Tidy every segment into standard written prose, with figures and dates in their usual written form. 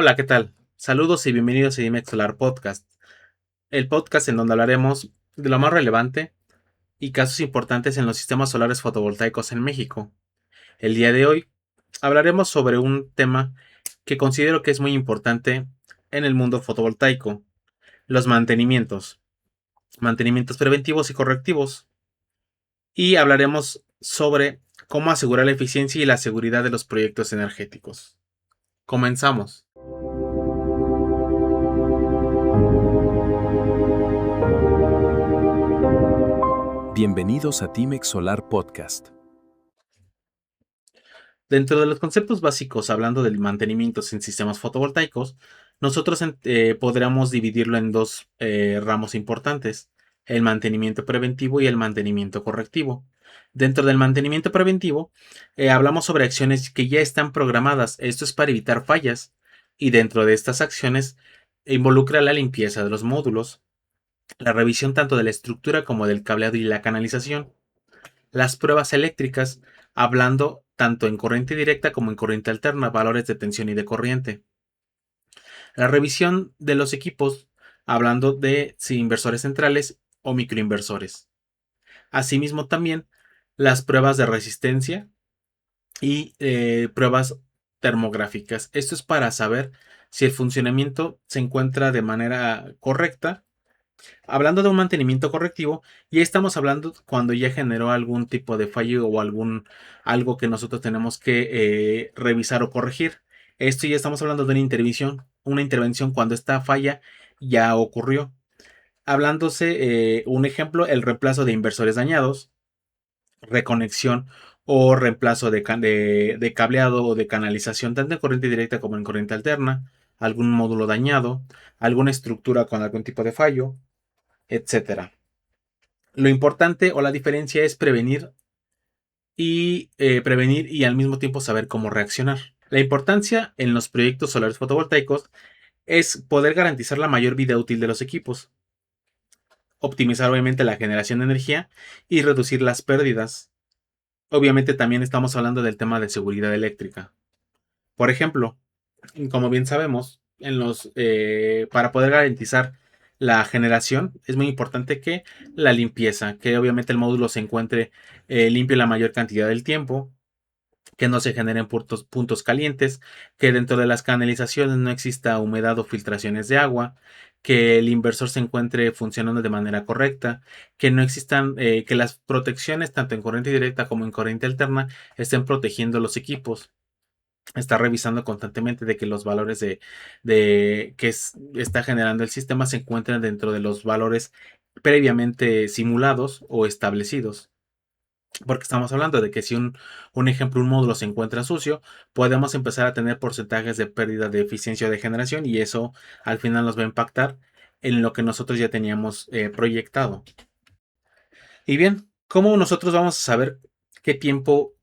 Hola, ¿qué tal? Saludos y bienvenidos a Dimex Solar Podcast, el podcast en donde hablaremos de lo más relevante y casos importantes en los sistemas solares fotovoltaicos en México. El día de hoy hablaremos sobre un tema que considero que es muy importante en el mundo fotovoltaico, los mantenimientos preventivos y correctivos, y hablaremos sobre cómo asegurar la eficiencia y la seguridad de los proyectos energéticos. Comenzamos. Bienvenidos a Timex Solar Podcast. Dentro de los conceptos básicos, hablando del mantenimiento en sistemas fotovoltaicos, nosotros podríamos dividirlo en dos ramos importantes, el mantenimiento preventivo y el mantenimiento correctivo. Dentro del mantenimiento preventivo, hablamos sobre acciones que ya están programadas, esto es para evitar fallas, y dentro de estas acciones involucra la limpieza de los módulos, la revisión tanto de la estructura como del cableado y la canalización, las pruebas eléctricas, hablando tanto en corriente directa como en corriente alterna, valores de tensión y de corriente. La revisión de los equipos, hablando de si inversores centrales o microinversores. Asimismo también las pruebas de resistencia y pruebas termográficas. Esto es para saber si el funcionamiento se encuentra de manera correcta. Hablando de un mantenimiento correctivo, ya estamos hablando cuando ya generó algún tipo de fallo o algo que nosotros tenemos que revisar o corregir. Esto ya estamos hablando de una intervención cuando esta falla ya ocurrió. Hablándose, un ejemplo, el reemplazo de inversores dañados, reconexión o reemplazo de cableado o de canalización, tanto en corriente directa como en corriente alterna, algún módulo dañado, alguna estructura con algún tipo de fallo, etcétera. Lo importante o la diferencia es prevenir y al mismo tiempo saber cómo reaccionar. La importancia en los proyectos solares fotovoltaicos es poder garantizar la mayor vida útil de los equipos, optimizar obviamente la generación de energía y reducir las pérdidas. Obviamente también estamos hablando del tema de seguridad eléctrica. Por ejemplo, como bien sabemos, para poder garantizar la generación es muy importante que la limpieza, que obviamente el módulo se encuentre limpio la mayor cantidad del tiempo, que no se generen puntos calientes, que dentro de las canalizaciones no exista humedad o filtraciones de agua, que el inversor se encuentre funcionando de manera correcta, que no existan, que las protecciones tanto en corriente directa como en corriente alterna estén protegiendo los equipos. Está revisando constantemente de que los valores está generando el sistema se encuentren dentro de los valores previamente simulados o establecidos. Porque estamos hablando de que si un ejemplo, un módulo se encuentra sucio, podemos empezar a tener porcentajes de pérdida de eficiencia o de generación y eso al final nos va a impactar en lo que nosotros ya teníamos proyectado. Y bien, ¿cómo nosotros vamos a saber qué tiempo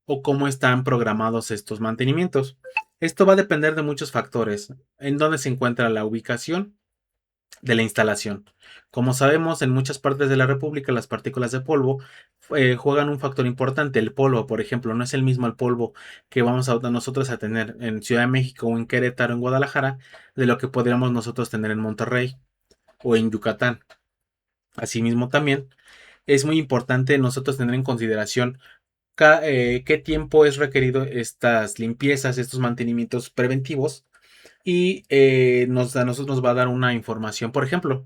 o cómo están programados estos mantenimientos? Esto va a depender de muchos factores, en dónde se encuentra la ubicación de la instalación. Como sabemos, en muchas partes de la República las partículas de polvo juegan un factor importante. El polvo, por ejemplo, no es el mismo el polvo que vamos a nosotros a tener en Ciudad de México o en Querétaro, en Guadalajara, de lo que podríamos nosotros tener en Monterrey o en Yucatán. Asimismo, también es muy importante nosotros tener en consideración qué tiempo es requerido estas limpiezas, estos mantenimientos preventivos y a nosotros nos va a dar una información. Por ejemplo,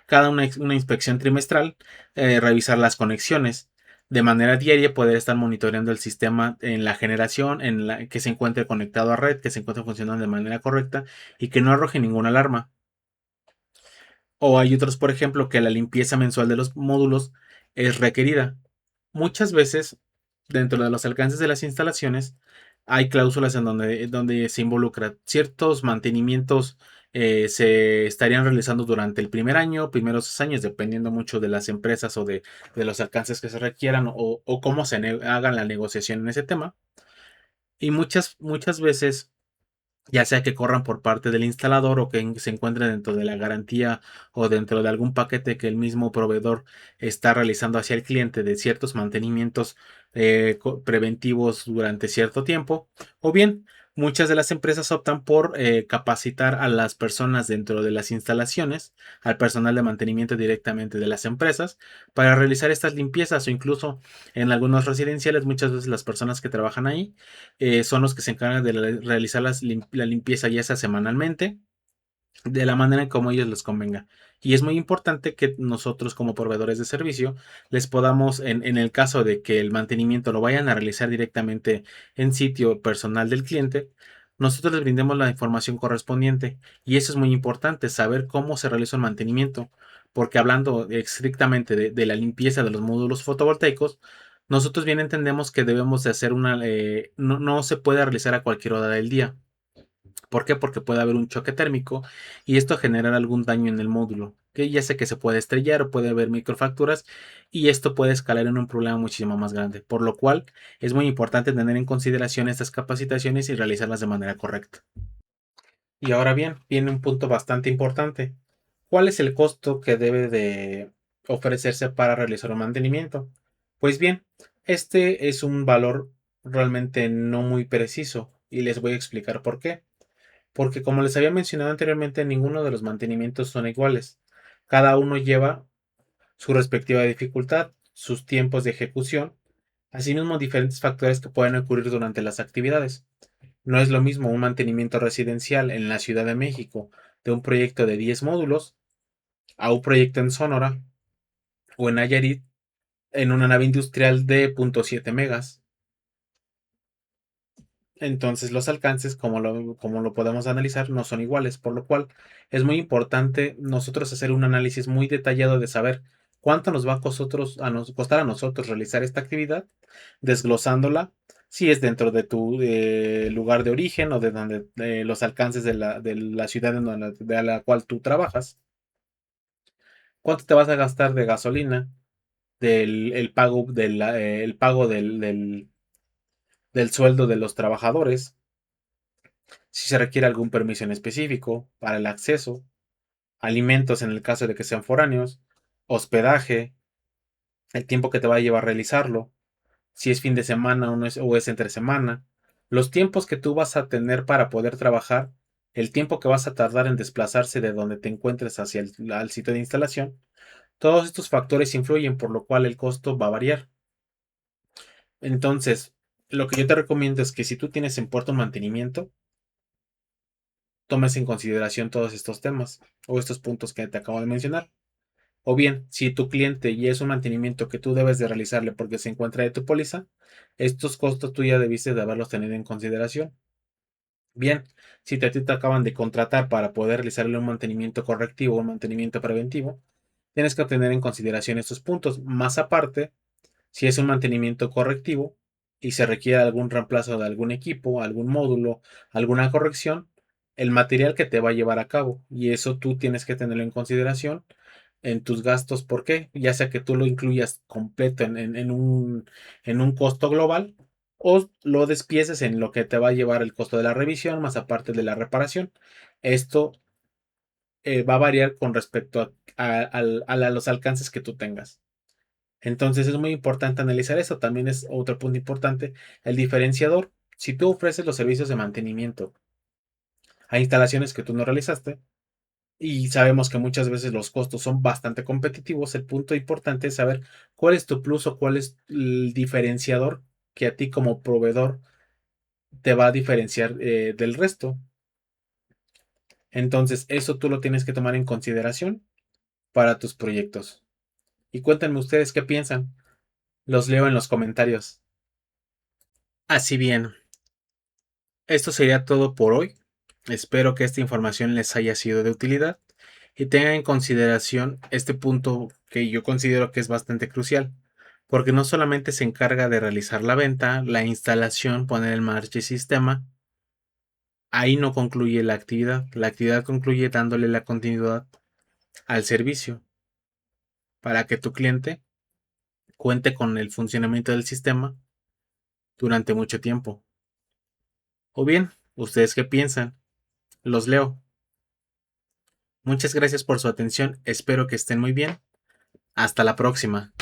una inspección trimestral, revisar las conexiones. De manera diaria poder estar monitoreando el sistema en la generación, que se encuentre conectado a red, que se encuentre funcionando de manera correcta y que no arroje ninguna alarma. O hay otros, por ejemplo, que la limpieza mensual de los módulos es requerida. Muchas veces, dentro de los alcances de las instalaciones, hay cláusulas donde se involucra ciertos mantenimientos se estarían realizando durante el primer año, primeros 2 años, dependiendo mucho de las empresas de los alcances que se requieran o cómo hagan la negociación en ese tema. Y muchas veces ya sea que corran por parte del instalador o que se encuentren dentro de la garantía o dentro de algún paquete que el mismo proveedor está realizando hacia el cliente de ciertos mantenimientos preventivos durante cierto tiempo, o bien muchas de las empresas optan por capacitar a las personas dentro de las instalaciones, al personal de mantenimiento directamente de las empresas, para realizar estas limpiezas o incluso en algunos residenciales, muchas veces las personas que trabajan ahí son los que se encargan de realizar la limpieza ya sea semanalmente de la manera en como ellos les convenga. Y es muy importante que nosotros como proveedores de servicio les podamos, en el caso de que el mantenimiento lo vayan a realizar directamente en sitio personal del cliente, nosotros les brindemos la información correspondiente. Y eso es muy importante, saber cómo se realiza el mantenimiento. Porque hablando estrictamente de la limpieza de los módulos fotovoltaicos, nosotros bien entendemos que debemos de hacer no se puede realizar a cualquier hora del día. ¿Por qué? Porque puede haber un choque térmico y esto generar algún daño en el módulo, que ya sé que se puede estrellar o puede haber microfracturas y esto puede escalar en un problema muchísimo más grande, por lo cual es muy importante tener en consideración estas capacitaciones y realizarlas de manera correcta. Y ahora bien, viene un punto bastante importante. ¿Cuál es el costo que debe de ofrecerse para realizar un mantenimiento? Pues bien, este es un valor realmente no muy preciso y les voy a explicar por qué. Porque como les había mencionado anteriormente, ninguno de los mantenimientos son iguales. Cada uno lleva su respectiva dificultad, sus tiempos de ejecución, asimismo diferentes factores que pueden ocurrir durante las actividades. No es lo mismo un mantenimiento residencial en la Ciudad de México de un proyecto de 10 módulos a un proyecto en Sonora o en Nayarit en una nave industrial de 0.7 megas. Entonces los alcances, como lo podemos analizar, no son iguales, por lo cual es muy importante nosotros hacer un análisis muy detallado de saber cuánto nos va costar a nosotros realizar esta actividad, desglosándola, si es dentro de tu lugar de origen o de donde los alcances de la ciudad de la cual tú trabajas, cuánto te vas a gastar de gasolina, del el pago, el pago del sueldo de los trabajadores, si se requiere algún permiso en específico para el acceso, alimentos en el caso de que sean foráneos, hospedaje, el tiempo que te va a llevar a realizarlo, si es fin de semana o es entre semana, los tiempos que tú vas a tener para poder trabajar, el tiempo que vas a tardar en desplazarse de donde te encuentres hacia al sitio de instalación, todos estos factores influyen, por lo cual el costo va a variar. Entonces, lo que yo te recomiendo es que si tú tienes en puerto un mantenimiento, tomes en consideración todos estos temas o estos puntos que te acabo de mencionar. O bien, si tu cliente y es un mantenimiento que tú debes de realizarle porque se encuentra de tu póliza, estos costos tú ya debiste de haberlos tenido en consideración. Bien, si a ti te acaban de contratar para poder realizarle un mantenimiento correctivo o un mantenimiento preventivo, tienes que tener en consideración estos puntos. Más aparte, si es un mantenimiento correctivo y se requiere algún reemplazo de algún equipo, algún módulo, alguna corrección, el material que te va a llevar a cabo. Y eso tú tienes que tenerlo en consideración en tus gastos. ¿Por qué? Ya sea que tú lo incluyas completo en un costo global o lo despieces en lo que te va a llevar el costo de la revisión más aparte de la reparación. Esto va a variar con respecto a los alcances que tú tengas. Entonces es muy importante analizar eso. También es otro punto importante, el diferenciador. Si tú ofreces los servicios de mantenimiento a instalaciones que tú no realizaste y sabemos que muchas veces los costos son bastante competitivos, el punto importante es saber cuál es tu plus o cuál es el diferenciador que a ti como proveedor te va a diferenciar del resto. Entonces eso tú lo tienes que tomar en consideración para tus proyectos. Y cuéntenme ustedes qué piensan. Los leo en los comentarios. Así bien, esto sería todo por hoy. Espero que esta información les haya sido de utilidad y tengan en consideración este punto que yo considero que es bastante crucial, porque no solamente se encarga de realizar la venta, la instalación, poner en marcha el sistema, ahí no concluye la actividad concluye dándole la continuidad al servicio para que tu cliente cuente con el funcionamiento del sistema durante mucho tiempo. O bien, ¿ustedes qué piensan? Los leo. Muchas gracias por su atención, espero que estén muy bien. Hasta la próxima.